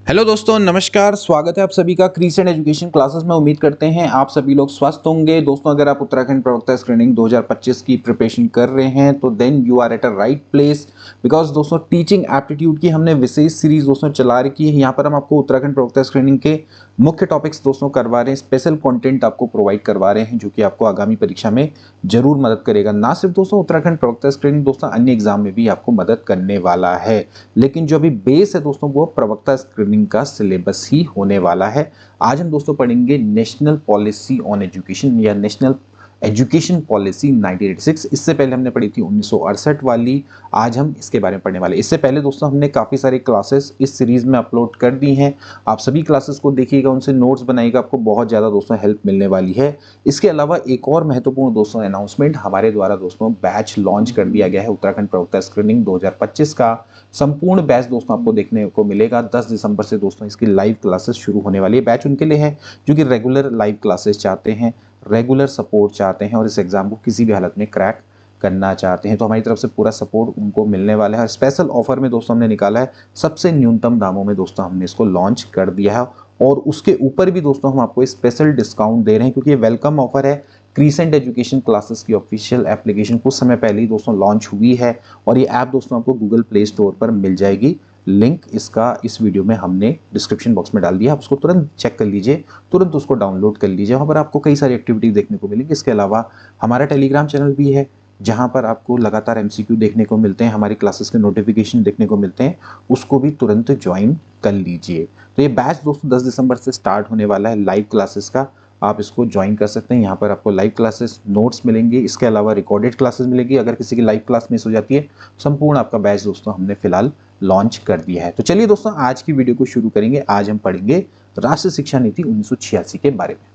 Hello दोस्तों, नमस्कार। स्वागत है आप सभी का क्रिसेंट एजुकेशन क्लासेस में। उम्मीद करते हैं आप सभी लोग स्वस्थ होंगे। दोस्तों, अगर आप उत्तराखंड प्रवक्ता स्क्रीनिंग 2025 की प्रिपरेशन कर रहे हैं तो then you are at a right place. Because दोस्तों, टीचिंग एप्टीट्यूड की हमने विशेष सीरीज दोस्तों चला रखी है। यहाँ पर हम आपको उत्तराखंड प्रवक्ता स्क्रीनिंग के मुख्य टॉपिक्स दोस्तों करवा रहे हैं, स्पेशल कंटेंट आपको प्रोवाइड करवा रहे हैं जो कि आपको आगामी परीक्षा में जरूर मदद करेगा। ना सिर्फ दोस्तों उत्तराखंड प्रवक्ता स्क्रीनिंग, दोस्तों अन्य एग्जाम में भी आपको मदद करने वाला है। लेकिन जो अभी बेस है दोस्तों वो प्रवक्ता स्क्रीनिंग का सिलेबस ही होने वाला है। आज हम दोस्तों पढ़ेंगे नेशनल पॉलिसी ऑन एजुकेशन या नेशनल एजुकेशन पॉलिसी 1986। इससे पहले हमने पढ़ी थी 1968 वाली। आज हम इसके बारे में पढ़ने वाले। इससे पहले दोस्तों हमने काफ़ी सारी क्लासेस इस सीरीज में अपलोड कर दी हैं। आप सभी क्लासेस को देखिएगा, उनसे नोट्स बनाइएगा, आपको बहुत ज़्यादा दोस्तों हेल्प मिलने वाली है। इसके अलावा एक और महत्वपूर्ण दोस्तों अनाउंसमेंट, हमारे द्वारा दोस्तों बैच लॉन्च कर दिया गया है उत्तराखंड प्रवक्ता स्क्रीनिंग 2025 का। संपूर्ण बैच दोस्तों आपको देखने को मिलेगा। 10 दिसंबर से दोस्तों इसकी लाइव क्लासेस शुरू होने वाली है। बैच उनके लिए है जो कि रेगुलर लाइव क्लासेस चाहते हैं, रेगुलर सपोर्ट चाहते हैं और इस एग्जाम को किसी भी हालत में क्रैक करना चाहते हैं। तो हमारी तरफ से पूरा सपोर्ट उनको मिलने वाला है। स्पेशल ऑफर में दोस्तों हमने निकाला है, सबसे न्यूनतम दामों में दोस्तों हमने इसको लॉन्च कर दिया है। और उसके ऊपर भी दोस्तों हम आपको स्पेशल डिस्काउंट दे रहे हैं क्योंकि ये वेलकम ऑफर है। क्रिसेंट एजुकेशन क्लासेस की ऑफिशियल एप्लीकेशन कुछ समय पहले ही दोस्तों लॉन्च हुई है और ये ऐप दोस्तों आपको गूगल प्ले स्टोर पर मिल जाएगी। लिंक इसका इस वीडियो में हमने डिस्क्रिप्शन बॉक्स में डाल दिया, आप उसको तुरंत चेक कर लीजिए, तुरंत उसको डाउनलोड कर लीजिए। वहाँ पर आपको कई सारी एक्टिविटी देखने को मिलेंगी। इसके अलावा हमारा टेलीग्राम चैनल भी है जहाँ पर आपको लगातार एमसीक्यू देखने को मिलते हैं, हमारी क्लासेस के नोटिफिकेशन देखने को मिलते हैं, उसको भी तुरंत ज्वाइन कर लीजिए। तो ये बैच दोस्तों 10 दिसंबर से स्टार्ट होने वाला है लाइव क्लासेस का। आप इसको ज्वाइन कर सकते हैं। यहाँ पर आपको लाइव क्लासेस नोट्स मिलेंगे, इसके अलावा रिकॉर्डेड क्लासेस मिलेगी। अगर किसी की लाइव क्लास मिस हो जाती है, संपूर्ण आपका बैच दोस्तों हमने फिलहाल लॉन्च कर दिया है। तो चलिए दोस्तों आज की वीडियो को शुरू करेंगे। आज हम पढ़ेंगे राष्ट्रीय शिक्षा नीति 1986 के बारे में।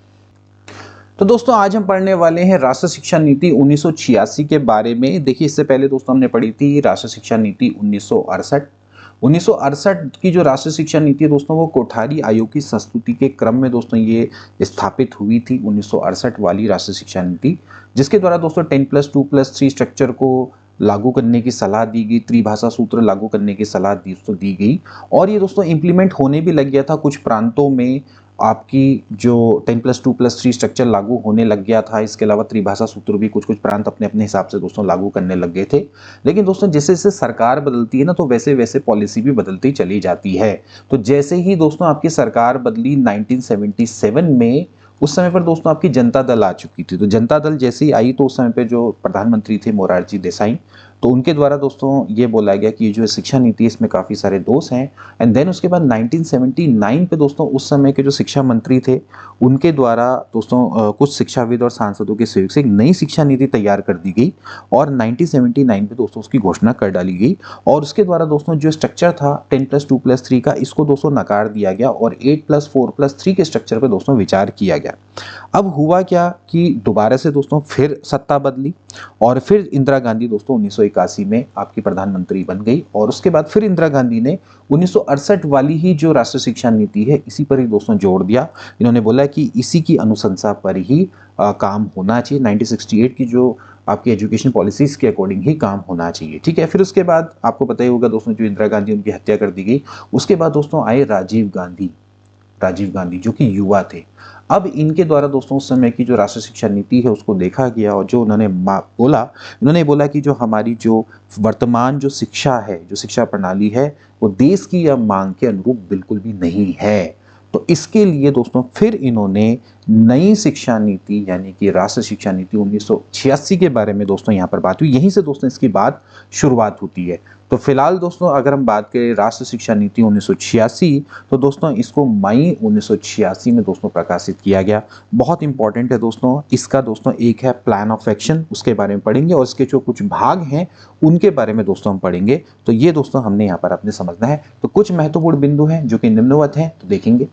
तो दोस्तों आज हम पढ़ने वाले हैं राष्ट्रीय शिक्षा नीति 1986 के बारे में। देखिए, इससे पहले दोस्तों हमने पढ़ी थी राष्ट्रीय शिक्षा नीति 1968। 1968 की जो राष्ट्रीय शिक्षा नीति है दोस्तों वो कोठारी आयोग की संस्तुति के क्रम में दोस्तों ये स्थापित हुई थी। 1968 वाली राष्ट्रीय शिक्षा नीति, जिसके द्वारा दोस्तों 10+2+3 स्ट्रक्चर को लागू करने की सलाह दी गई, त्रिभाषा सूत्र लागू करने की सलाह दोस्तों दी गई। और ये दोस्तों इंप्लीमेंट होने भी लग गया था कुछ प्रांतों में। आपकी जो 10+2+3 स्ट्रक्चर लागू होने लग गया था। इसके अलावा त्रिभाषा सूत्र भी कुछ कुछ प्रांत अपने अपने हिसाब से दोस्तों लागू करने लग गए थे। लेकिन दोस्तों जैसे जैसे सरकार बदलती है ना, तो वैसे वैसे पॉलिसी भी बदलती चली जाती है। तो जैसे ही दोस्तों आपकी सरकार बदली 1977 में, उस समय पर दोस्तों आपकी जनता दल आ चुकी थी। तो जनता दल जैसे ही आई तो उस समय पे जो प्रधानमंत्री थे मोरारजी देसाई, तो उनके द्वारा दोस्तों ये बोला गया कि जो शिक्षा नीति है इसमें काफ़ी सारे दोष हैं। एंड देन उसके बाद 1979 पे दोस्तों उस समय के जो शिक्षा मंत्री थे उनके द्वारा दोस्तों कुछ शिक्षाविद और सांसदों के सहयोग से एक नई शिक्षा नीति तैयार कर दी गई और 1979 पे दोस्तों उसकी घोषणा कर डाली गई। और उसके द्वारा दोस्तों जो स्ट्रक्चर था 10+2+3 का, इसको दोस्तों नकार दिया गया और 8+4+3 के स्ट्रक्चर पर दोस्तों विचार किया गया। अब हुआ क्या कि दोबारा से दोस्तों फिर सत्ता बदली और फिर इंदिरा गांधी दोस्तों 1981 में आपकी प्रधानमंत्री बन गई। और उसके बाद फिर इंदिरा गांधी ने 1968 वाली ही जो राष्ट्रीय शिक्षा नीति है इसी पर ही दोस्तों जोड़ दिया। इन्होंने बोला कि इसी की अनुशंसा पर ही काम होना चाहिए। 1968 की जो आपकी एजुकेशन पॉलिसीज के अकॉर्डिंग ही काम होना चाहिए। ठीक है, फिर उसके बाद आपको पता ही होगा दोस्तों जो इंदिरा गांधी उनकी हत्या कर दी गई। उसके बाद दोस्तों आए राजीव गांधी जो कि युवा थे। अब इनके द्वारा दोस्तों उस समय की जो राष्ट्रीय शिक्षा नीति है उसको देखा गया और जो उन्होंने बोला कि जो हमारी जो वर्तमान जो शिक्षा है, जो शिक्षा प्रणाली है, वो देश की या मांग के अनुरूप बिल्कुल भी नहीं है। तो इसके लिए दोस्तों फिर इन्होंने नई शिक्षा नीति यानी कि राष्ट्रीय शिक्षा नीति 1986 के बारे में दोस्तों यहाँ पर बात हुई। यहीं से दोस्तों इसकी बात शुरुआत होती है। तो फिलहाल दोस्तों अगर हम बात करें राष्ट्रीय शिक्षा नीति 1986, तो दोस्तों इसको मई 1986 में दोस्तों प्रकाशित किया गया। बहुत इंपॉर्टेंट है दोस्तों। इसका दोस्तों एक है प्लान ऑफ एक्शन, उसके बारे में पढ़ेंगे और इसके जो कुछ भाग हैं उनके बारे में दोस्तों हम पढ़ेंगे। तो ये दोस्तों हमने यहाँ पर अपने समझना है। तो कुछ महत्वपूर्ण बिंदु हैं जो कि निम्नवत हैं, तो देखेंगे।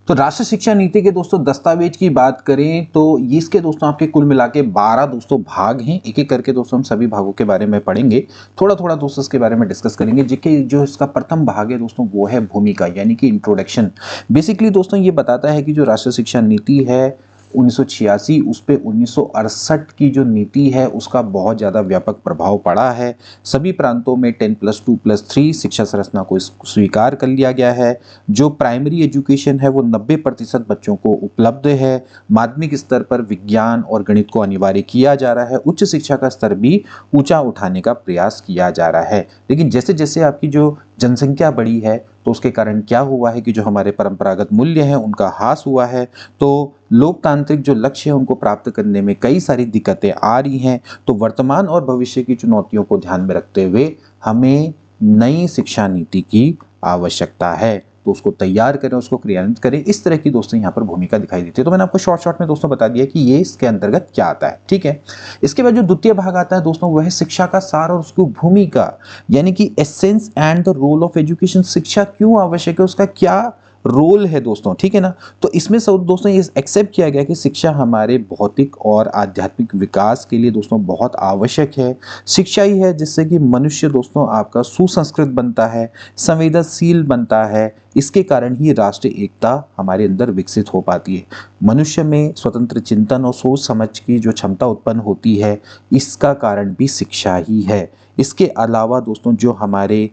तो राष्ट्रीय शिक्षा नीति के दोस्तों दस्तावेज की बात करें तो इसके दोस्तों आपके कुल मिला के 12 दोस्तों भाग हैं। एक एक करके दोस्तों हम सभी भागों के बारे में पढ़ेंगे, थोड़ा थोड़ा दोस्तों इसके बारे में डिस्कस करेंगे। जो इसका प्रथम भाग है दोस्तों वो है भूमिका यानी कि इंट्रोडक्शन। बेसिकली दोस्तों ये बताता है कि जो राष्ट्रीय शिक्षा नीति है 1986 उस पे 1968 की जो नीति है उसका बहुत ज़्यादा व्यापक प्रभाव पड़ा है। सभी प्रांतों में 10+2+3 शिक्षा संरचना को स्वीकार कर लिया गया है। जो प्राइमरी एजुकेशन है वो 90% बच्चों को उपलब्ध है। माध्यमिक स्तर पर विज्ञान और गणित को अनिवार्य किया जा रहा है। उच्च शिक्षा का स्तर भी ऊंचा उठाने का प्रयास किया जा रहा है। लेकिन जैसे जैसे आपकी जो जनसंख्या बढ़ी है तो उसके कारण क्या हुआ है कि जो हमारे परंपरागत मूल्य हैं उनका ह्रास हुआ है। तो लोकतांत्रिक जो लक्ष्य है उनको प्राप्त करने में कई सारी दिक्कतें आ रही हैं। तो वर्तमान और भविष्य की चुनौतियों को ध्यान में रखते हुए हमें नई शिक्षा नीति की आवश्यकता है। तो उसको तैयार करें, उसको क्रियान्वित करें। इस तरह की दोस्तों यहाँ पर भूमिका दिखाई देती है। तो मैंने आपको शॉर्ट में दोस्तों बता दिया कि ये इसके अंतर्गत क्या आता है। ठीक है, इसके बाद जो द्वितीय भाग आता है दोस्तों वह है शिक्षा का सार और उसकी भूमिका, यानी कि essence and the role of education. शिक्षा क्यों आवश्यक है, उसका क्या रोल है दोस्तों। ठीक है ना। तो इसमें सब दोस्तों ये एक्सेप्ट किया गया कि शिक्षा हमारे भौतिक और आध्यात्मिक विकास के लिए दोस्तों बहुत आवश्यक है। शिक्षा ही है जिससे कि मनुष्य दोस्तों आपका सुसंस्कृत बनता है, संवेदनशील बनता है। इसके कारण ही राष्ट्रीय एकता हमारे अंदर विकसित हो पाती है। मनुष्य में स्वतंत्र चिंतन और सोच समझ की जो क्षमता उत्पन्न होती है इसका कारण भी शिक्षा ही है। इसके अलावा दोस्तों जो हमारे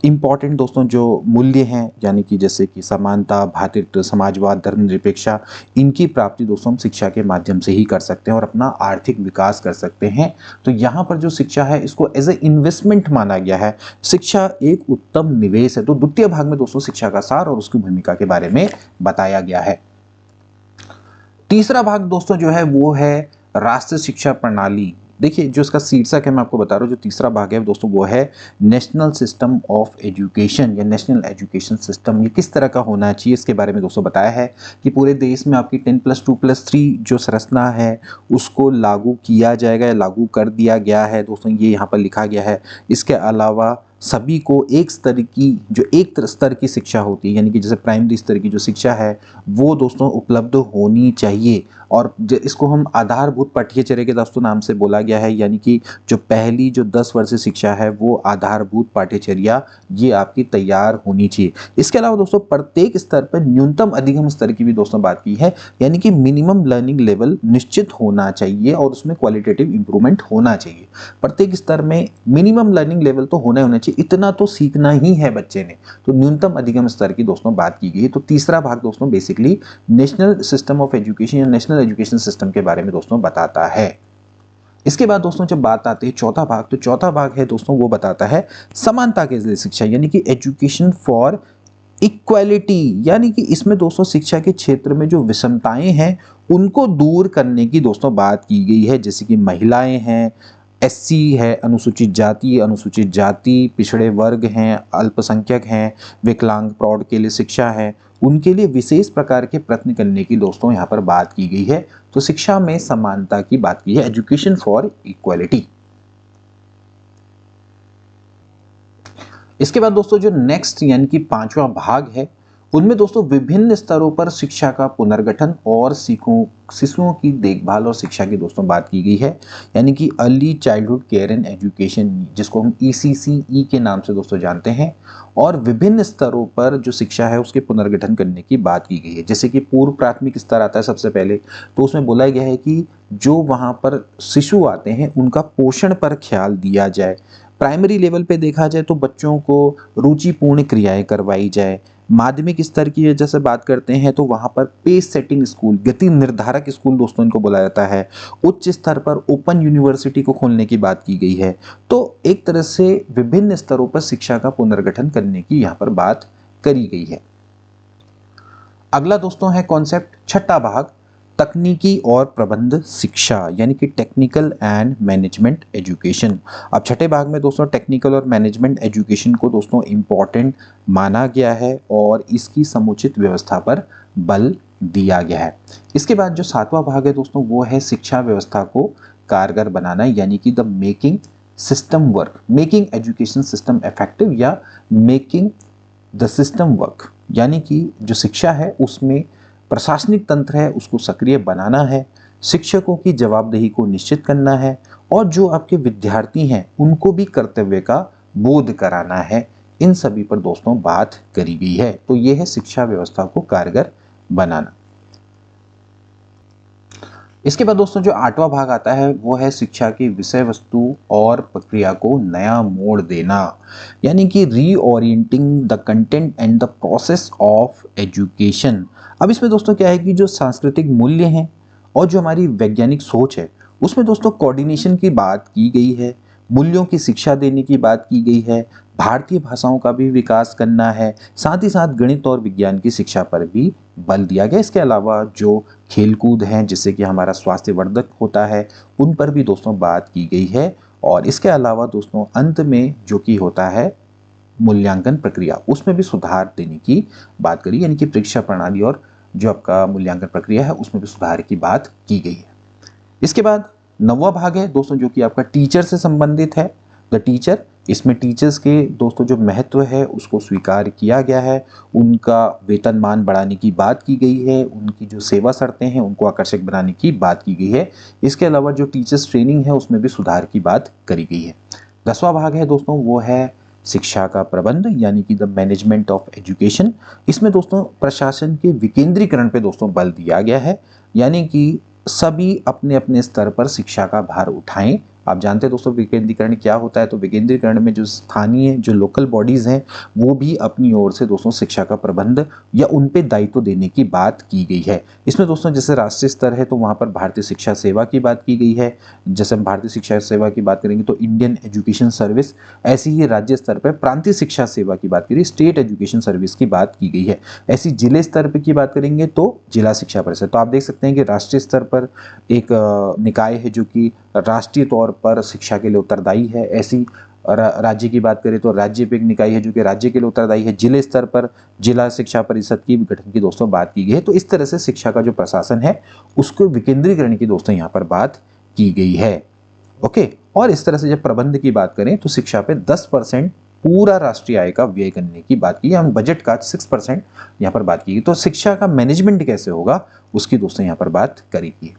इम्पॉर्टेंट दोस्तों जो मूल्य हैं, यानी कि जैसे कि समानता, भ्रातृत्व, समाजवाद, धर्मनिरपेक्षता, इनकी प्राप्ति दोस्तों हम शिक्षा के माध्यम से ही कर सकते हैं और अपना आर्थिक विकास कर सकते हैं। तो यहाँ पर जो शिक्षा है इसको एज ए इन्वेस्टमेंट माना गया है। शिक्षा एक उत्तम निवेश है। तो द्वितीय भाग में दोस्तों शिक्षा का सार और उसकी भूमिका के बारे में बताया गया है। तीसरा भाग दोस्तों जो है वो है राष्ट्रीय शिक्षा प्रणाली। देखिए जो इसका शीर्षक है मैं आपको बता रहा हूँ, जो तीसरा भाग है दोस्तों वो है नेशनल सिस्टम ऑफ एजुकेशन या नेशनल एजुकेशन सिस्टम। ये किस तरह का होना चाहिए इसके बारे में दोस्तों बताया है कि पूरे देश में आपकी 10+2+3 जो संरचना है उसको लागू किया जाएगा या लागू कर दिया गया है दोस्तों, ये यहाँ पर लिखा गया है। इसके अलावा सभी को एक स्तर की शिक्षा होती है, यानी कि जैसे प्राइमरी स्तर की जो शिक्षा है वो दोस्तों उपलब्ध होनी चाहिए। और इसको हम आधारभूत पाठ्यचर्या के दोस्तों नाम से बोला गया है, यानी कि जो पहली जो 10 वर्षीय शिक्षा है वो आधारभूत पाठ्यचर्या ये आपकी तैयार होनी चाहिए। इसके अलावा दोस्तों प्रत्येक स्तर पर न्यूनतम अधिगम स्तर की भी दोस्तों बात की है, यानी कि मिनिमम लर्निंग लेवल निश्चित होना चाहिए और उसमें क्वालिटेटिव इंप्रूवमेंट होना चाहिए। प्रत्येक स्तर में मिनिमम लर्निंग लेवल तो होना चाहिए, इतना तो सीखना ही है बच्चे ने। तो न्यूनतम अधिगम स्तर की दोस्तों बात की गई। तो तीसरा भाग दोस्तों basically national system of education या नेशनल एजुकेशन सिस्टम के बारे में दोस्तों बताता है। इसके बाद दोस्तों जब बात आती है चौथा भाग, तो चौथा भाग है दोस्तों वो बताता है समानता के लिए शिक्षा, यानी कि एजुकेशन फॉर इक्वालिटी। यानी कि इसमें दोस्तों शिक्षा के क्षेत्र में जो विषमताएं हैं उनको दूर करने की दोस्तों बात की गई है। जैसे कि महिलाएं हैं, एससी है, अनुसूचित जाति, पिछड़े वर्ग हैं, अल्पसंख्यक हैं, विकलांग प्रौढ़ के लिए शिक्षा है, उनके लिए विशेष प्रकार के प्रयत्न करने की दोस्तों यहाँ पर बात की गई है। तो शिक्षा में समानता की बात की है, एजुकेशन फॉर इक्वालिटी। इसके बाद दोस्तों जो नेक्स्ट यानी कि पांचवा भाग है उनमें दोस्तों विभिन्न स्तरों पर शिक्षा का पुनर्गठन और शिशुओं की देखभाल और शिक्षा की दोस्तों बात की गई है, यानी कि early childhood care and education, जिसको हम ECCE के नाम से दोस्तों जानते हैं। और विभिन्न स्तरों पर जो शिक्षा है उसके पुनर्गठन करने की बात की गई है। जैसे कि पूर्व प्राथमिक स्तर आता है सबसे पहले, तो उसमें बोला गया है कि जो वहाँ पर शिशु आते हैं उनका पोषण पर ख्याल दिया जाए। प्राइमरी लेवल पे देखा जाए तो बच्चों को रुचिपूर्ण क्रियाएं करवाई जाए। माध्यमिक स्तर की जैसे बात करते हैं तो वहाँ पर पेस सेटिंग स्कूल, गति निर्धारक स्कूल दोस्तों इनको बोला जाता है। उच्च स्तर पर ओपन यूनिवर्सिटी को खोलने की बात की गई है। तो एक तरह से विभिन्न स्तरों पर शिक्षा का पुनर्गठन करने की यहाँ पर बात करी गई है। अगला दोस्तों है कॉन्सेप्ट छठा भाग, तकनीकी और प्रबंध शिक्षा, यानी कि टेक्निकल एंड मैनेजमेंट एजुकेशन। अब छठे भाग में दोस्तों टेक्निकल और मैनेजमेंट एजुकेशन को दोस्तों इम्पॉर्टेंट माना गया है और इसकी समुचित व्यवस्था पर बल दिया गया है। इसके बाद जो सातवां भाग है दोस्तों वो है शिक्षा व्यवस्था को कारगर बनाना, यानी कि the making system work, making education system effective या मेकिंग द सिस्टम वर्क, यानी कि जो शिक्षा है उसमें प्रशासनिक तंत्र है उसको सक्रिय बनाना है, शिक्षकों की जवाबदेही को निश्चित करना है और जो आपके विद्यार्थी हैं उनको भी कर्तव्य का बोध कराना है। इन सभी पर दोस्तों बात करी गई है। तो यह है शिक्षा व्यवस्था को कारगर बनाना। इसके बाद दोस्तों जो 8वां भाग आता है वो है शिक्षा की विषय वस्तु और प्रक्रिया को नया मोड़ देना, यानी कि reorienting the content and the process of education. अब इसमें दोस्तों क्या है कि जो सांस्कृतिक मूल्य हैं और जो हमारी वैज्ञानिक सोच है उसमें दोस्तों कोऑर्डिनेशन की बात की गई है, मूल्यों की शिक्षा देने की बात की गई है, भारतीय भाषाओं का भी विकास करना है, साथ ही साथ गणित और विज्ञान की शिक्षा पर भी बल दिया गया। इसके अलावा जो खेलकूद हैं जिससे कि हमारा स्वास्थ्य वर्धक होता है उन पर भी दोस्तों बात की गई है। और इसके अलावा दोस्तों अंत में जो कि होता है मूल्यांकन प्रक्रिया, उसमें भी सुधार देने की बात करी, यानी कि परीक्षा प्रणाली और जो आपका मूल्यांकन प्रक्रिया है उसमें भी सुधार की बात की गई है। इसके बाद 9वां भाग है दोस्तों जो कि आपका टीचर से संबंधित है, द टीचर। इसमें टीचर्स के दोस्तों जो महत्व है उसको स्वीकार किया गया है, उनका वेतनमान बढ़ाने की बात की गई है, उनकी जो सेवा शर्तें हैं उनको आकर्षक बनाने की बात की गई है। इसके अलावा जो टीचर्स ट्रेनिंग है उसमें भी सुधार की बात करी गई है। 10वां भाग है दोस्तों वो है शिक्षा का प्रबंध, यानी कि द मैनेजमेंट ऑफ एजुकेशन। इसमें दोस्तों प्रशासन के विकेंद्रीकरण पे दोस्तों बल दिया गया है, यानी कि सभी अपने अपने स्तर पर शिक्षा का भार उठाएं। आप जानते हैं दोस्तों विकेंद्रीकरण क्या होता है, तो विकेंद्रीकरण में जो स्थानीय जो लोकल बॉडीज हैं वो भी अपनी ओर से दोस्तों शिक्षा का प्रबंध या उन पे दायित्व देने की बात की गई है। इसमें दोस्तों जैसे राष्ट्रीय स्तर है तो वहाँ पर भारतीय शिक्षा सेवा की बात की गई है। जैसे हम भारतीय शिक्षा सेवा की बात करेंगे तो इंडियन एजुकेशन सर्विस, ऐसी ही राज्य स्तर पर प्रांतीय शिक्षा सेवा की बात करें, स्टेट एजुकेशन सर्विस की बात की गई है। ऐसी जिले स्तर पर की बात करेंगे तो जिला शिक्षा परिषद। तो आप देख सकते हैं कि राष्ट्रीय स्तर पर एक निकाय है जो कि राष्ट्रीय तौर पर शिक्षा के लिए उत्तरदायी है। ऐसी राज्य की बात करें तो राज्य पे एक निकाय है जो कि राज्य के लिए उत्तरदायी है। जिले स्तर पर जिला शिक्षा परिषद की गठन की दोस्तों बात की गई है। तो इस तरह से शिक्षा का जो प्रशासन है उसको विकेंद्रीकरण की दोस्तों यहाँ पर बात की गई है। ओके, और इस तरह से जब प्रबंध की बात करें तो शिक्षा पे 10% पूरा राष्ट्रीय आय का व्यय करने की बात की, हम बजट का 6% यहाँ पर बात की। तो शिक्षा का मैनेजमेंट कैसे होगा उसकी दोस्तों यहाँ पर बात करेगी।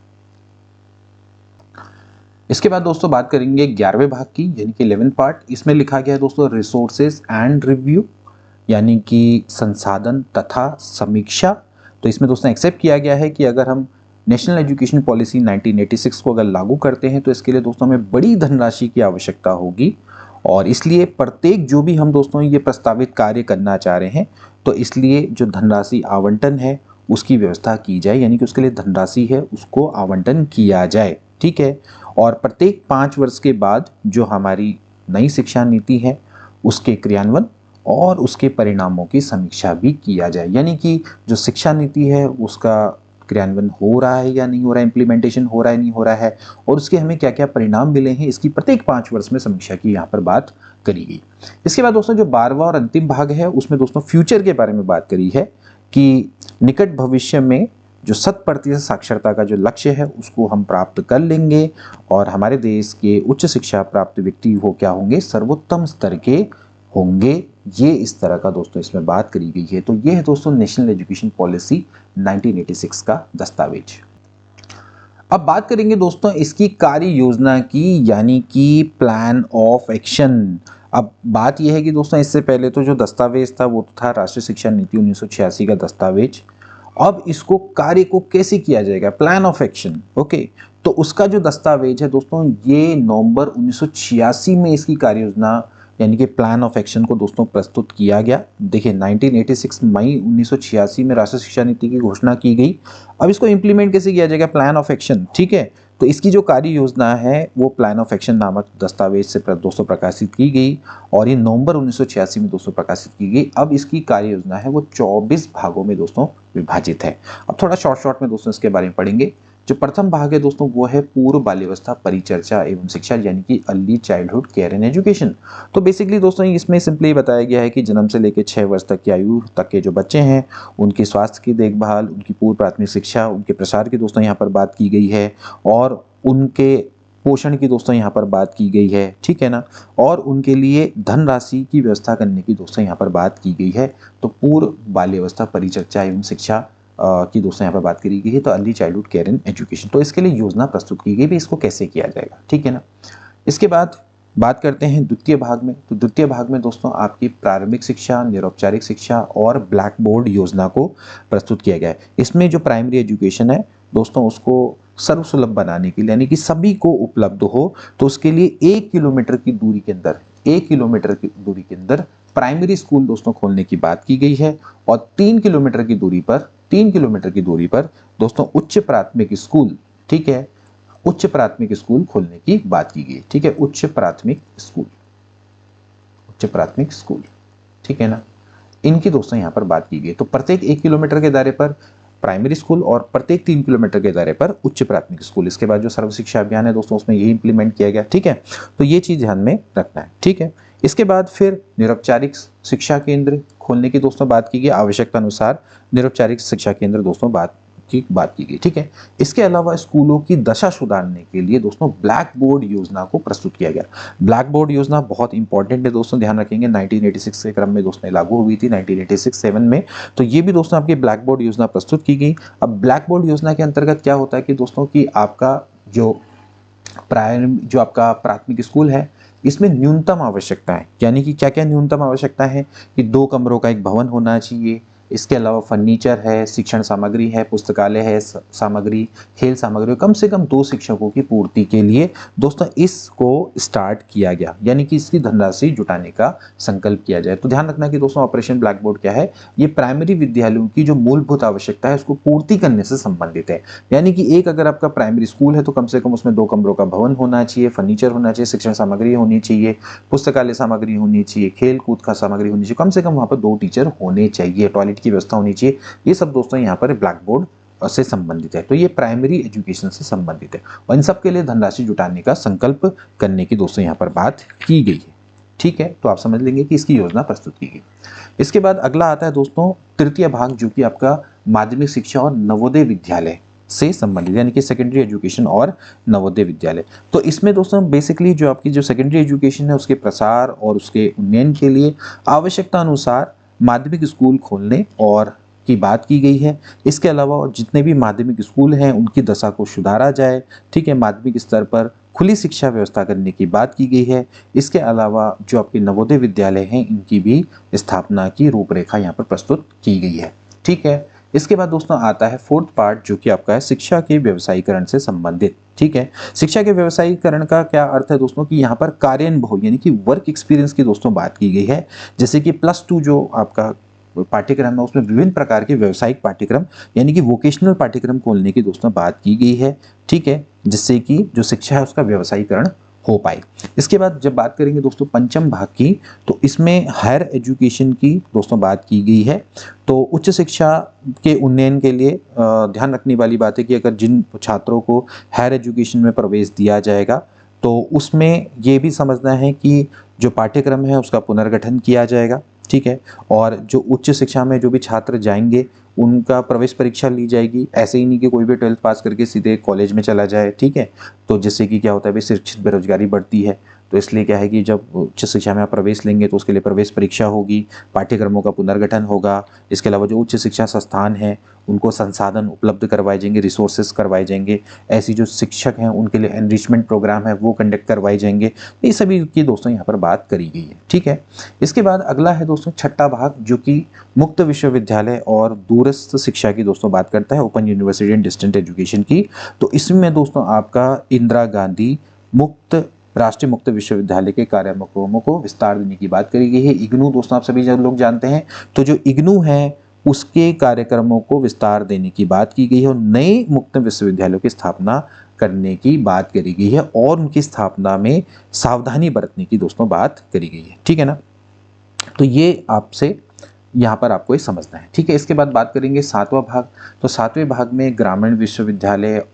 इसके बाद दोस्तों बात करेंगे 11वें भाग की, यानी कि 11th पार्ट। इसमें लिखा गया है दोस्तों रिसोर्सेज एंड रिव्यू, यानी कि संसाधन तथा समीक्षा। तो इसमें दोस्तों एक्सेप्ट किया गया है कि अगर हम नेशनल एजुकेशन पॉलिसी 1986 को अगर लागू करते हैं तो इसके लिए दोस्तों हमें बड़ी धनराशि की आवश्यकता होगी, और इसलिए प्रत्येक जो भी हम दोस्तों ये प्रस्तावित कार्य करना चाह रहे हैं तो इसलिए जो धनराशि आवंटन है उसकी व्यवस्था की जाए, यानी कि उसके लिए धनराशि है उसको आवंटन किया जाए। ठीक है, और प्रत्येक 5 वर्ष के बाद जो हमारी नई शिक्षा नीति है उसके क्रियान्वयन और उसके परिणामों की समीक्षा भी किया जाए, यानी कि जो शिक्षा नीति है उसका क्रियान्वयन हो रहा है या नहीं हो रहा है, इम्प्लीमेंटेशन हो रहा है नहीं हो रहा है, और उसके हमें क्या क्या परिणाम मिले हैं इसकी प्रत्येक 5 वर्ष में समीक्षा की यहाँ पर बात करी गई। इसके बाद दोस्तों जो 12वां और अंतिम भाग है उसमें दोस्तों फ्यूचर के बारे में बात करी है कि निकट भविष्य में जो 100% साक्षरता का जो लक्ष्य है उसको हम प्राप्त कर लेंगे और हमारे देश के उच्च शिक्षा प्राप्त व्यक्ति हो क्या होंगे, सर्वोत्तम स्तर के होंगे। ये इस तरह का दोस्तों इसमें बात करी गई है। तो ये है दोस्तों नेशनल एजुकेशन पॉलिसी 1986 का दस्तावेज। अब बात करेंगे दोस्तों इसकी कार्य योजना की, यानी कि प्लान ऑफ एक्शन। अब बात यह है कि दोस्तों इससे पहले तो जो दस्तावेज था वो था राष्ट्रीय शिक्षा नीति 1986 का दस्तावेज। अब इसको कार्य को कैसे किया जाएगा, प्लान ऑफ एक्शन। ओके, तो उसका जो दस्तावेज है दोस्तों ये नवंबर 1986 में इसकी कार्य योजना यानी कि प्लान ऑफ एक्शन को दोस्तों प्रस्तुत किया गया। देखिए 1986 मई 1986 में राष्ट्रीय शिक्षा नीति की घोषणा की गई। अब इसको इम्प्लीमेंट कैसे किया जाएगा, प्लान ऑफ एक्शन। ठीक है, तो इसकी जो कार्य योजना है वो प्लान ऑफ एक्शन नामक दस्तावेज से दोस्तों प्रकाशित की गई और ये नवंबर 1986 में दोस्तों प्रकाशित की गई। अब इसकी कार्य योजना है वो 24 भागों में दोस्तों विभाजित है। अब थोड़ा शॉर्ट में दोस्तों इसके बारे में पढ़ेंगे। जो प्रथम भाग है दोस्तों वो है पूर्व बाल्यावस्था परिचर्चा एवं शिक्षा, यानी कि early childhood care and education. तो बेसिकली दोस्तों इसमें सिंपली बताया गया है कि जन्म से लेकर 6 वर्ष तक की आयु तक के जो बच्चे हैं उनके स्वास्थ्य की देखभाल, उनकी पूर्व प्राथमिक शिक्षा, उनके प्रसार की दोस्तों यहाँ पर बात की गई है और उनके पोषण की दोस्तों यहाँ पर बात की गई है। ठीक है ना, और उनके लिए धनराशि की व्यवस्था करने की दोस्तों यहाँ पर बात की गई है। तो पूर्व बाल्यावस्था परिचर्चा एवं शिक्षा की दोस्तों यहाँ पर बात करी गई है। तो early childhood care and education, तो इसके लिए योजना प्रस्तुत की गई भी इसको कैसे किया जाएगा। ठीक है ना, इसके बाद बात करते हैं द्वितीय भाग में। तो द्वितीय भाग में दोस्तों आपकी प्रारंभिक शिक्षा, निरौपचारिक शिक्षा और ब्लैक बोर्ड योजना को प्रस्तुत किया गया है। इसमें जो प्राइमरी एजुकेशन है दोस्तों उसको सर्वसुलभ बनाने के लिए, यानी कि सभी को उपलब्ध हो, तो उसके लिए 1 किलोमीटर की दूरी के अंदर, 1 किलोमीटर की दूरी के अंदर प्राइमरी स्कूल दोस्तों खोलने की बात की गई है। और 3 किलोमीटर की दूरी पर, 3 किलोमीटर की दूरी पर दोस्तों उच्च प्राथमिक स्कूल, ठीक है, उच्च प्राथमिक स्कूल खोलने की बात की गई, ठीक है, उच्च प्राथमिक स्कूल, उच्च प्राथमिक स्कूल, ठीक है ना, इनकी दोस्तों यहां पर बात की गई। तो प्रत्येक 1 किलोमीटर के दायरे पर प्राइमरी स्कूल और प्रत्येक 3 किलोमीटर के दायरे पर उच्च प्राथमिक स्कूल। इसके बाद जो सर्व शिक्षा अभियान है दोस्तों उसमें यही इंप्लीमेंट किया गया, ठीक है, तो ये चीज ध्यान में रखना है, ठीक है। इसके बाद फिर निरौपचारिक शिक्षा केंद्र खोलने की दोस्तों बात की गई, आवश्यकता अनुसार निरौपचारिक शिक्षा केंद्र दोस्तों बात की गई, ठीक है। इसके अलावा स्कूलों की दशा सुधारने के लिए दोस्तों ब्लैक बोर्ड योजना को प्रस्तुत किया गया। ब्लैक बोर्ड योजना बहुत इंपॉर्टेंट है दोस्तों, ध्यान रखेंगे, 1986 के क्रम में दोस्तों लागू हुई थी, 1986-7 में। तो ये भी दोस्तों आपकी ब्लैक बोर्ड योजना प्रस्तुत की गई। अब ब्लैक बोर्ड योजना के अंतर्गत क्या होता है कि दोस्तों की आपका जो आपका प्राथमिक स्कूल है, इसमें न्यूनतम आवश्यकता है, यानी कि क्या क्या न्यूनतम आवश्यकता है कि 2 कमरों का एक भवन होना चाहिए, इसके अलावा फर्नीचर है, शिक्षण सामग्री है, पुस्तकालय है, सामग्री, खेल सामग्री, कम से कम 2 शिक्षकों की पूर्ति के लिए दोस्तों इसको स्टार्ट किया गया, यानी कि इसकी धनराशि जुटाने का संकल्प किया जाए। तो ध्यान रखना कि दोस्तों ऑपरेशन ब्लैक बोर्ड क्या है, ये प्राइमरी विद्यालयों की जो मूलभूत आवश्यकता है उसको पूर्ति करने से संबंधित है। यानी कि एक अगर आपका प्राइमरी स्कूल है तो कम से कम उसमें 2 कमरों का भवन होना चाहिए, फर्नीचर होना चाहिए, शिक्षण सामग्री होनी चाहिए, पुस्तकालय सामग्री होनी चाहिए, खेल कूद का सामग्री होनी चाहिए, कम से कम वहां पर 2 टीचर होने चाहिए, टॉयलेट की व्यवस्था होनी चाहिए। ये सब दोस्तों यहाँ पर ब्लैक बोर्ड से संबंधित है। तो ये प्राइमरी एजुकेशन से संबंधित है और इन सब के लिए धनराशि जुटाने का संकल्प करने की दोस्तों यहाँ पर बात की गई है, ठीक है। तो आप समझ लेंगे कि इसकी योजना प्रस्तुत की गई। इसके बाद अगला आता है दोस्तों तृतीय भाग, जो कि आपका माध्यमिक शिक्षा और नवोदय विद्यालय से संबंधित, यानी कि सेकेंडरी एजुकेशन और नवोदय विद्यालय। तो इसमें दोस्तों बेसिकली जो आपकी जो सेकेंडरी एजुकेशन है उसके प्रसार और उसके उन्नयन के लिए आवश्यकता अनुसार माध्यमिक स्कूल खोलने और की बात की गई है। इसके अलावा जितने भी माध्यमिक स्कूल हैं उनकी दशा को सुधारा जाए, ठीक है, माध्यमिक स्तर पर खुली शिक्षा व्यवस्था करने की बात की गई है। इसके अलावा जो आपके नवोदय विद्यालय हैं इनकी भी स्थापना की रूपरेखा यहाँ पर प्रस्तुत की गई है, ठीक है। इसके बाद दोस्तों आता है 4th पार्ट, जो कि आपका है शिक्षा के व्यवसायीकरण से संबंधित, ठीक है। शिक्षा के व्यवसायीकरण का क्या अर्थ है दोस्तों कि यहाँ पर कार्यानुभव यानी कि वर्क एक्सपीरियंस की दोस्तों बात की गई है। जैसे कि +2 जो आपका पाठ्यक्रम है उसमें विभिन्न प्रकार के व्यवसायिक पाठ्यक्रम यानी कि वोकेशनल पाठ्यक्रम खोलने की दोस्तों बात की गई है, ठीक है, जिससे कि जो शिक्षा है उसका व्यवसायीकरण हो पाए। इसके बाद जब बात करेंगे दोस्तों पंचम भाग की, तो इसमें हायर एजुकेशन की दोस्तों बात की गई है। तो उच्च शिक्षा के उन्नयन के लिए ध्यान रखने वाली बात है कि अगर जिन छात्रों को हायर एजुकेशन में प्रवेश दिया जाएगा तो उसमें ये भी समझना है कि जो पाठ्यक्रम है उसका पुनर्गठन किया जाएगा, ठीक है, और जो उच्च शिक्षा में जो भी छात्र जाएंगे उनका प्रवेश परीक्षा ली जाएगी। ऐसे ही नहीं कि कोई भी 12th पास करके सीधे कॉलेज में चला जाए, ठीक है। तो जिससे कि क्या होता है भाई शिक्षित बेरोजगारी बढ़ती है, तो इसलिए क्या है कि जब उच्च शिक्षा में आप प्रवेश लेंगे तो उसके लिए प्रवेश परीक्षा होगी, पाठ्यक्रमों का पुनर्गठन होगा। इसके अलावा जो उच्च शिक्षा संस्थान है उनको संसाधन उपलब्ध करवाए जाएंगे, रिसोर्सेज करवाए जाएंगे, ऐसी जो शिक्षक हैं उनके लिए एनरिचमेंट प्रोग्राम है वो कंडक्ट करवाए जाएंगे। ये सभी की दोस्तों यहाँ पर बात करी गई है, ठीक है। इसके बाद अगला है दोस्तों 6ठा भाग, जो कि मुक्त विश्वविद्यालय और दूरस्थ शिक्षा की दोस्तों बात करता है, open university and distant education की। तो इसमें दोस्तों आपका इंदिरा गांधी मुक्त राष्ट्रीय मुक्त विश्वविद्यालय के कार्यक्रमों को विस्तार देने की बात करी गई है। इग्नू दोस्तों आप सभी लोग जानते हैं, तो जो इग्नू है उसके कार्यक्रमों को विस्तार देने की बात की गई है और नए मुक्त विश्वविद्यालयों की स्थापना करने की बात करी गई है और उनकी स्थापना में सावधानी बरतने की दोस्तों बात करी गई है, ठीक है ना। तो ये आपसे यहाँ पर आपको ये समझना है, ठीक है। इसके बाद बात करेंगे 7वां भाग। तो 7वें भाग में ग्रामीण विश्वविद्यालय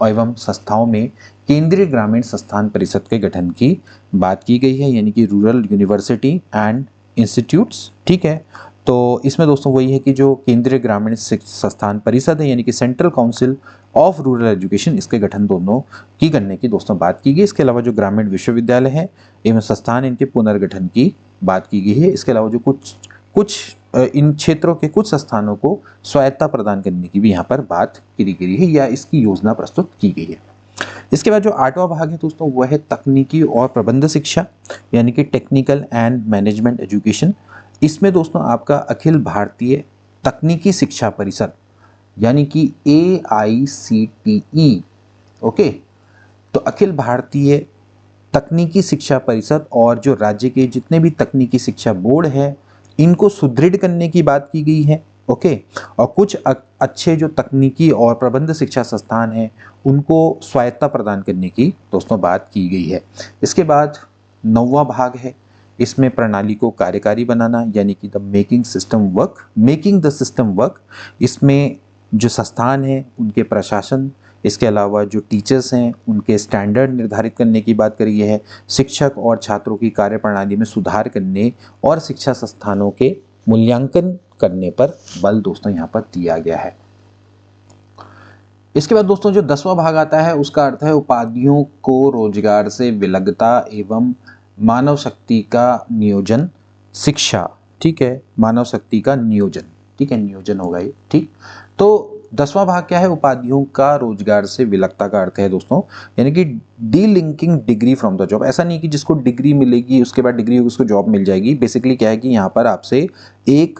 एवं संस्थाओं में केंद्रीय ग्रामीण संस्थान परिषद के गठन की बात की गई है, यानी कि रूरल यूनिवर्सिटी एंड इंस्टीट्यूट्स, ठीक है। तो इसमें दोस्तों वही है कि जो केंद्रीय ग्रामीण संस्थान परिषद है यानी कि central council of rural education, इसके गठन दोनों की करने की दोस्तों बात की गई। इसके अलावा जो ग्रामीण विश्वविद्यालय है एवं संस्थान इनके पुनर्गठन की बात की गई है। इसके अलावा जो कुछ इन क्षेत्रों के कुछ संस्थानों को स्वायत्ता प्रदान करने की भी यहाँ पर बात करी गई है या इसकी योजना प्रस्तुत की गई है। इसके बाद जो 8वां भाग है दोस्तों वह है तकनीकी और प्रबंध शिक्षा यानी कि टेक्निकल एंड मैनेजमेंट एजुकेशन। इसमें दोस्तों आपका अखिल भारतीय तकनीकी शिक्षा परिषद यानी कि AICTE ओके, तो अखिल भारतीय तकनीकी शिक्षा परिषद और जो राज्य के जितने भी तकनीकी शिक्षा बोर्ड है इनको सुदृढ़ करने की बात की गई है। ओके, और कुछ अच्छे जो तकनीकी और प्रबंध शिक्षा संस्थान हैं उनको स्वायत्तता प्रदान करने की दोस्तों बात की गई है। इसके बाद 9वां भाग है, इसमें प्रणाली को कार्यकारी बनाना यानी कि मेकिंग द सिस्टम वर्क। इसमें जो संस्थान है उनके प्रशासन, इसके अलावा जो टीचर्स हैं उनके स्टैंडर्ड निर्धारित करने की बात करी है। शिक्षक और छात्रों की कार्यप्रणाली में सुधार करने और शिक्षा संस्थानों के मूल्यांकन करने पर बल दोस्तों यहाँ पर दिया गया है। इसके बाद दोस्तों जो 10वां भाग आता है उसका अर्थ है उपाधियों को रोजगार से विलगता एवं मानव शक्ति का नियोजन शिक्षा। ठीक है, मानव शक्ति का नियोजन, ठीक है, नियोजन होगा ये। ठीक, तो 10वां भाग क्या है, उपाधियों का रोजगार से विलगता का अर्थ है दोस्तों यानी कि delinking degree from the job. ऐसा नहीं कि जिसको डिग्री मिलेगी उसके बाद डिग्री उसको जॉब मिल जाएगी। बेसिकली क्या है कि यहाँ पर आपसे एक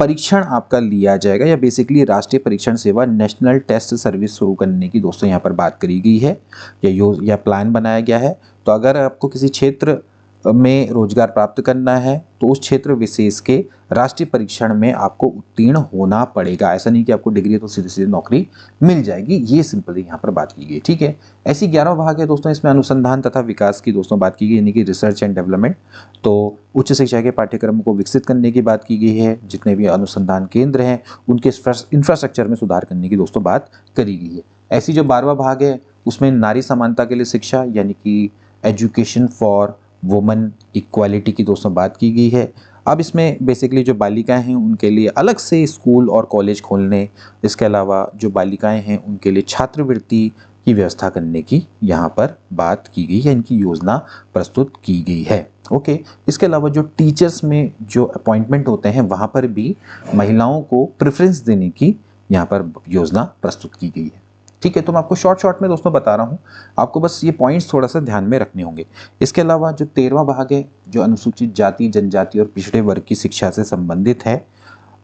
परीक्षण आपका लिया जाएगा या बेसिकली राष्ट्रीय परीक्षण सेवा नेशनल टेस्ट सर्विस शुरू करने की दोस्तों यहाँ पर बात करी गई है या प्लान बनाया गया है। तो अगर आपको किसी क्षेत्र में रोजगार प्राप्त करना है तो उस क्षेत्र विशेष के राष्ट्रीय परीक्षण में आपको उत्तीर्ण होना पड़ेगा। ऐसा नहीं कि आपको डिग्री तो सीधे सीधे नौकरी मिल जाएगी, ये सिंपली यहाँ पर बात की गई। ठीक है, ऐसी 11वां भाग है दोस्तों, इसमें अनुसंधान तथा विकास की दोस्तों बात की गई यानी कि रिसर्च एंड डेवलपमेंट। तो उच्च शिक्षा के पाठ्यक्रम को विकसित करने की बात की गई है। जितने भी अनुसंधान केंद्र हैं उनके इंफ्रास्ट्रक्चर में सुधार करने की दोस्तों बात करी गई है। ऐसी जो 12वां भाग है उसमें नारी समानता के लिए शिक्षा यानी कि एजुकेशन फॉर वुमेन इक्वालिटी की दोस्तों बात की गई है। अब इसमें बेसिकली जो बालिकाएं हैं उनके लिए अलग से स्कूल और कॉलेज खोलने, इसके अलावा जो बालिकाएं हैं उनके लिए छात्रवृत्ति की व्यवस्था करने की यहाँ पर बात की गई है, इनकी योजना प्रस्तुत की गई है। ओके, इसके अलावा जो टीचर्स में जो अपॉइंटमेंट होते हैं वहाँ पर भी महिलाओं को प्रेफरेंस देने की यहाँ पर योजना प्रस्तुत की गई है। ठीक है, तो मैं आपको शॉर्ट में दोस्तों बता रहा हूँ, आपको बस ये पॉइंट्स थोड़ा सा ध्यान में रखने होंगे। इसके अलावा जो 13वां भाग है जो अनुसूचित जाति जनजाति और पिछड़े वर्ग की शिक्षा से संबंधित है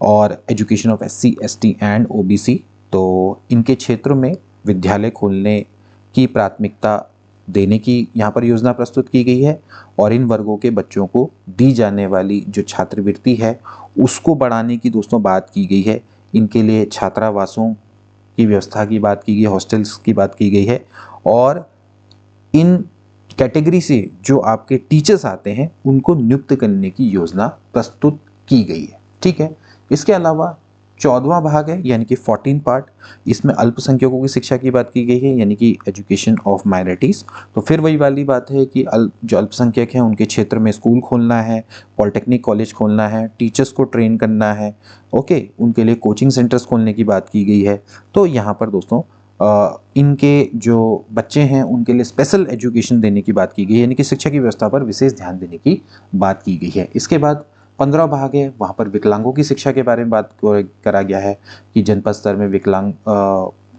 और education of SC ST and OBC, तो इनके क्षेत्रों में विद्यालय खोलने की प्राथमिकता देने की यहाँ पर योजना प्रस्तुत की गई है और इन वर्गों के बच्चों को दी जाने वाली जो छात्रवृत्ति है उसको बढ़ाने की दोस्तों बात की गई है। इनके लिए छात्रावासों की व्यवस्था की बात की गई, हॉस्टल्स की बात की गई है और इन कैटेगरी से जो आपके टीचर्स आते हैं उनको नियुक्त करने की योजना प्रस्तुत की गई है। ठीक है, इसके अलावा 14वां भाग है यानी कि 14 पार्ट, इसमें अल्पसंख्यकों की शिक्षा की बात की गई है यानी कि एजुकेशन ऑफ माइनॉरिटीज। तो फिर वही वाली बात है कि जो अल्पसंख्यक हैं उनके क्षेत्र में स्कूल खोलना है, पॉलिटेक्निक कॉलेज खोलना है, टीचर्स को ट्रेन करना है। ओके, उनके लिए कोचिंग सेंटर्स खोलने की बात की गई है। तो यहाँ पर दोस्तों इनके जो बच्चे हैं उनके लिए स्पेशल एजुकेशन देने की बात की गई है यानी कि शिक्षा की व्यवस्था पर विशेष ध्यान देने की बात की गई है। इसके बाद 15वां भाग है, वहाँ पर विकलांगों की शिक्षा के बारे में बात करा गया है कि जनपद स्तर में विकलांग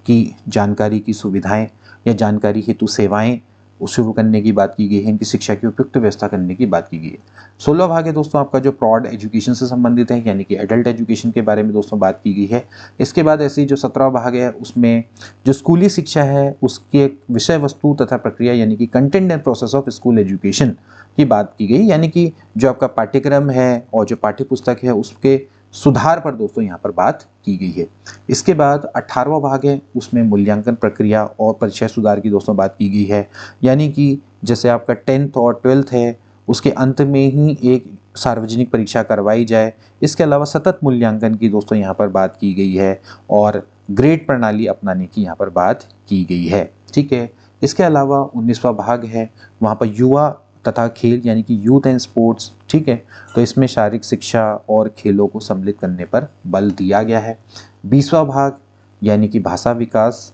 की जानकारी की सुविधाएं या जानकारी हेतु सेवाएं शुरू करने की बात की गई है, इनकी शिक्षा की उपयुक्त व्यवस्था करने की बात की गई है। 16वां भाग है दोस्तों आपका जो प्रॉड एजुकेशन से संबंधित है यानी कि एडल्ट एजुकेशन के बारे में दोस्तों बात की गई है। इसके बाद ऐसी जो 17वां भाग है उसमें जो स्कूली शिक्षा है उसके विषय वस्तु तथा प्रक्रिया यानी कि content and process of school education की बात की गई यानी कि जो आपका पाठ्यक्रम है और जो पाठ्य पुस्तक है उसके सुधार पर दोस्तों यहाँ पर बात की गई है। इसके बाद 18वां भाग है उसमें मूल्यांकन प्रक्रिया और परिचय सुधार की दोस्तों बात की गई है यानी कि जैसे आपका 10th और 12th है उसके अंत में ही एक सार्वजनिक परीक्षा करवाई जाए। इसके अलावा सतत मूल्यांकन की दोस्तों यहाँ पर बात की गई है और ग्रेड प्रणाली अपनाने की यहाँ पर बात की गई है। ठीक है, इसके अलावा 19वां भाग है वहाँ पर युवा तथा खेल यानी कि यूथ एंड स्पोर्ट्स। ठीक है, तो इसमें शारीरिक शिक्षा और खेलों को सम्मिलित करने पर बल दिया गया है। 20वां भाग यानी कि भाषा विकास,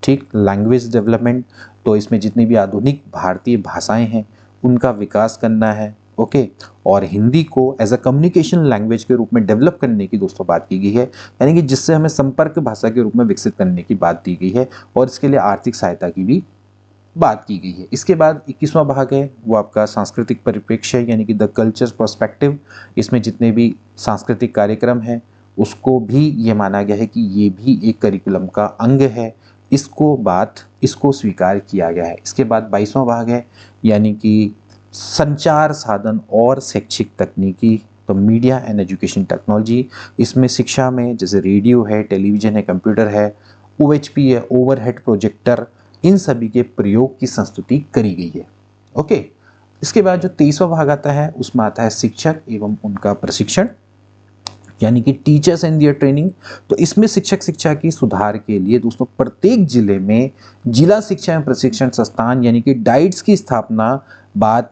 ठीक, लैंग्वेज डेवलपमेंट, तो इसमें जितनी भी आधुनिक भारतीय भाषाएं हैं उनका विकास करना है। ओके, और हिंदी को एज अ कम्युनिकेशन लैंग्वेज के रूप में डेवलप करने की दोस्तों बात की गई है यानी कि जिससे हमें संपर्क भाषा के रूप में विकसित करने की बात दी गई है और इसके लिए आर्थिक सहायता की भी बात की गई है। इसके बाद 21वां भाग है वो आपका सांस्कृतिक परिप्रेक्ष्य यानी कि द कल्चर पर्सपेक्टिव। इसमें जितने भी सांस्कृतिक कार्यक्रम हैं उसको भी ये माना गया है कि ये भी एक करिकुलम का अंग है। इसको स्वीकार किया गया है। इसके बाद 22वां भाग है यानी कि संचार साधन और शैक्षिक तकनीकी, तो मीडिया एंड एजुकेशन टेक्नोलॉजी। इसमें शिक्षा में जैसे रेडियो है, टेलीविजन है, कंप्यूटर है, OHP है, ओवरहेड प्रोजेक्टर, इन सभी के प्रयोग की संस्तुति करी गई है। ओके, इसके बाद जो 23वां भाग आता है उसमें आता है शिक्षक एवं उनका प्रशिक्षण यानी कि टीचर्स एंड दियर ट्रेनिंग। तो इसमें शिक्षक शिक्षा की सुधार के लिए दोस्तों प्रत्येक जिले में जिला शिक्षा एवं प्रशिक्षण संस्थान यानी कि डाइट्स की स्थापना बात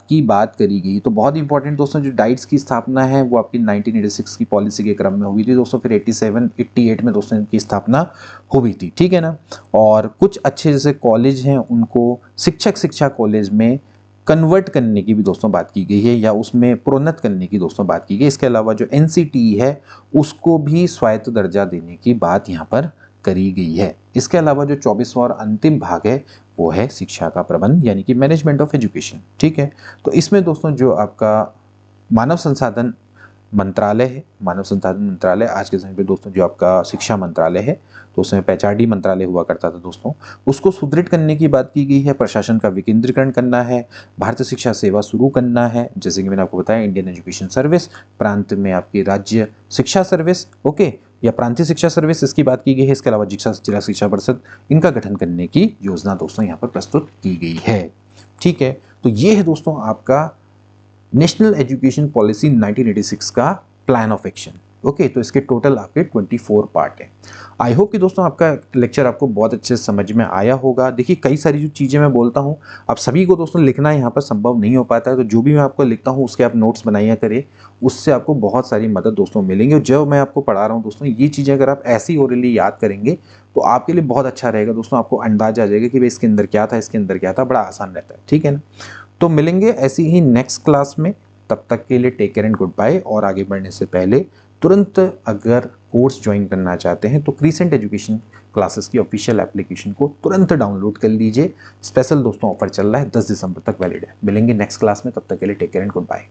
करी गई। तो बहुत इंपॉर्टेंट दोस्तों, जो डाइट्स की स्थापना है वो आपकी 1986 की पॉलिसी के क्रम में हुई थी दोस्तों, फिर 87-88 में दोस्तों इनकी स्थापना हुई थी, ठीक है ना। और कुछ अच्छे जैसे कॉलेज हैं उनको शिक्षक शिक्षा कॉलेज में कन्वर्ट करने की भी दोस्तों बात की गई है या उसमें प्रोन्नत करने की दोस्तों बात की गई। इसके अलावा जो NCTE है उसको भी स्वायत्त दर्जा देने की बात यहाँ पर करी गई है। इसके अलावा जो 24वां और अंतिम भाग है वो है शिक्षा का प्रबंध यानी कि मैनेजमेंट ऑफ एजुकेशन, ठीक है। तो इसमें दोस्तों जो आपका मानव संसाधन मंत्रालय है, मानव संसाधन मंत्रालय आज के समय पे दोस्तों जो आपका शिक्षा मंत्रालय है, तो उसमें PHRD मंत्रालय हुआ करता था दोस्तों, उसको सुदृढ़ करने की बात की गई है। प्रशासन का विकेंद्रीकरण करना है, भारतीय शिक्षा सेवा शुरू करना है, जैसे कि मैंने आपको बताया इंडियन एजुकेशन सर्विस, प्रांत में आपकी राज्य शिक्षा सर्विस, ओके, या प्रांतीय शिक्षा सर्विस इसकी बात की गई है। इसके अलावा जिला शिक्षा परिषद, इनका गठन करने की योजना दोस्तों यहाँ पर प्रस्तुत की गई है, ठीक है। तो ये है दोस्तों आपका नेशनल एजुकेशन पॉलिसी 1986 का प्लान ऑफ एक्शन, ओके। तो इसके टोटल आपके 24 पार्ट है। आई होप कि दोस्तों आपका लेक्चर आपको बहुत अच्छे से समझ में आया होगा। देखिए कई सारी जो चीज़ें मैं बोलता हूँ आप सभी को दोस्तों लिखना यहाँ पर संभव नहीं हो पाता है, तो जो भी मैं आपको लिखता हूँ उसके आप नोट्स बनाया करें, उससे आपको बहुत सारी मदद दोस्तों मिलेंगे। और जो मैं आपको पढ़ा रहा हूँ दोस्तों ये चीज़ें अगर आप ऐसी ओरली याद करेंगे तो आपके लिए बहुत अच्छा रहेगा दोस्तों। आपको अंदाजा आ जाएगा कि भाई इसके अंदर क्या था, इसके अंदर क्या था, बड़ा आसान रहता है, ठीक है ना। तो मिलेंगे ऐसी ही नेक्स्ट क्लास में, तब तक के लिए take care and good bye. और आगे बढ़ने से पहले तुरंत अगर कोर्स ज्वाइन करना चाहते हैं तो क्रीसेंट एजुकेशन क्लासेस की ऑफिशियल एप्लीकेशन को तुरंत डाउनलोड कर लीजिए। स्पेशल दोस्तों ऑफर चल रहा है, 10 दिसंबर तक वैलिड है। मिलेंगे नेक्स्ट क्लास में, तब तक के लिए take care and good bye.